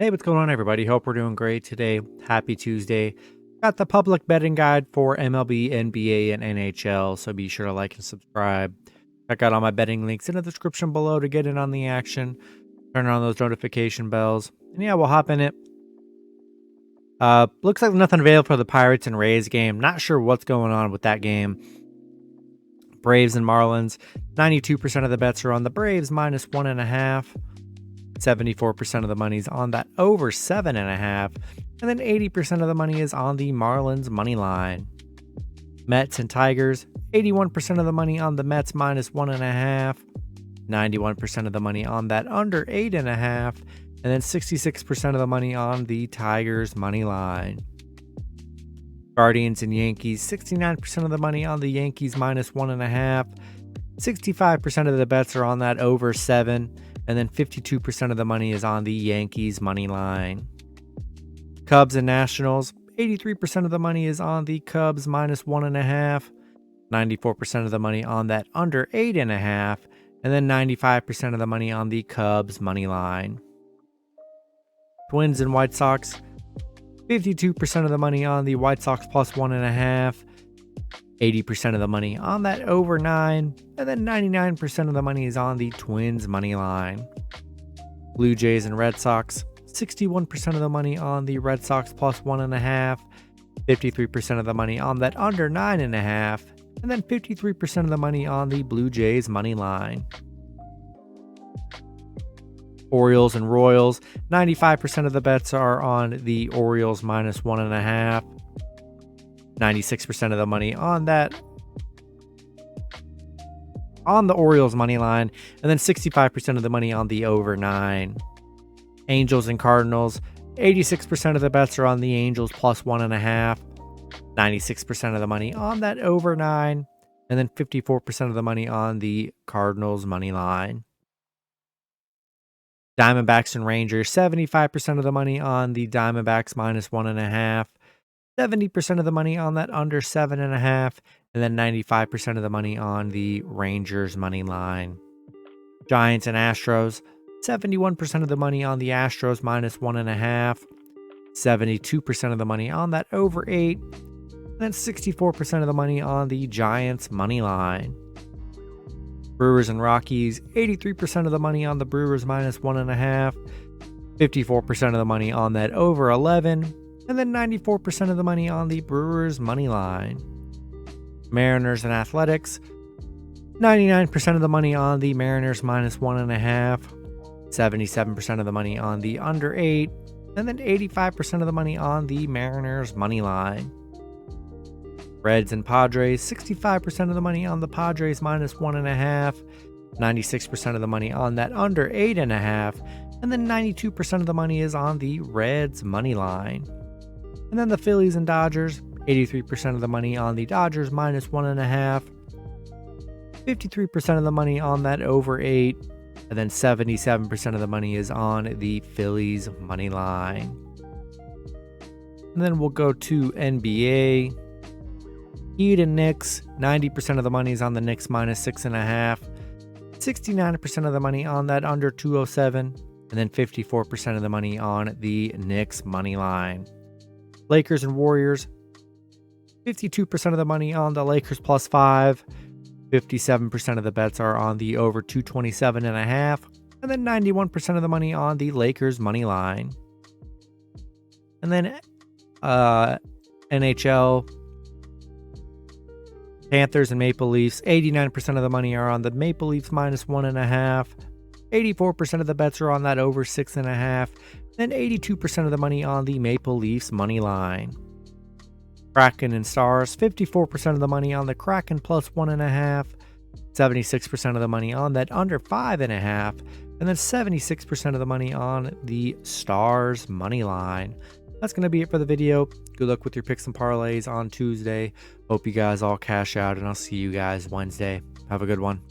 Hey, what's going on, everybody? Hope we're doing great today. Happy Tuesday. Got the public betting guide for MLB, NBA, and NHL, so be sure to like and subscribe. Check out all my betting links in the description below to get in on the action. Turn on those notification bells. And yeah, we'll hop in it. Looks like nothing available for the Pirates and Rays game. Not sure what's going on with that game. Braves and Marlins. 92% of the bets are on the Braves minus 1.5. 74% of the money's on that over 7.5, and then 80% of the money is on the Marlins money line. Mets and Tigers, 81% of the money on the Mets minus 1.5, 91% of the money on that under 8.5, and then 66% of the money on the Tigers money line. Guardians and Yankees, 69% of the money on the Yankees minus 1.5, 65% of the bets are on that over 7, and then 52% of the money is on the Yankees money line. Cubs and Nationals, 83% of the money is on the Cubs minus 1.5, 94% of the money on that under 8.5, and then 95% of the money on the Cubs money line. Twins and White Sox, 52% of the money on the White Sox plus 1.5, 80% of the money on that over 9, and then 99% of the money is on the Twins money line. Blue Jays and Red Sox, 61% of the money on the Red Sox plus 1.5, 53% of the money on that under 9.5, and then 53% of the money on the Blue Jays money line. Orioles and Royals, 95% of the bets are on the Orioles minus 1.5. 96% of the money on that on the Orioles money line, and then 65% of the money on the over 9. Angels and Cardinals, 86% of the bets are on the Angels plus 1.5, 96% of the money on that over 9, and then 54% of the money on the Cardinals money line. Diamondbacks and Rangers, 75% of the money on the Diamondbacks minus 1.5, 70% of the money on that under 7.5, and then 95% of the money on the Rangers money line. Giants and Astros, 71% of the money on the Astros minus 1.5, 72% of the money on that over 8, and then 64% of the money on the Giants money line. Brewers and Rockies, 83% of the money on the Brewers minus 1.5, 54% of the money on that over 11, and then 94% of the money on the Brewers money line. Mariners and Athletics, 99% of the money on the Mariners minus 1.5, 77% of the money on the under 8, and then 85% of the money on the Mariners money line. Reds and Padres, 65% of the money on the Padres minus 1.5, 96% of the money on that under 8.5, and then 92% of the money is on the Reds money line. And then the Phillies and Dodgers, 83% of the money on the Dodgers minus 1.5, 53% of the money on that over 8, and then 77% of the money is on the Phillies money line. And then we'll go to NBA. Heat and Knicks, 90% of the money is on the Knicks minus 6.5, 69% of the money on that under 207, and then 54% of the money on the Knicks money line. Lakers and Warriors, 52% of the money on the Lakers plus 5, 57% of the bets are on the over 227.5, and then 91% of the money on the Lakers money line. And then NHL, Panthers and Maple Leafs, 89% of the money are on the Maple Leafs minus 1.5, 84% of the bets are on that over 6.5, and 82% of the money on the Maple Leafs money line. Kraken and Stars, 54% of the money on the Kraken plus 1.5, 76% of the money on that under 5.5, and then 76% of the money on the Stars money line. That's going to be it for the video. Good luck with your picks and parlays on Tuesday. Hope you guys all cash out, and I'll see you guys Wednesday. Have a good one.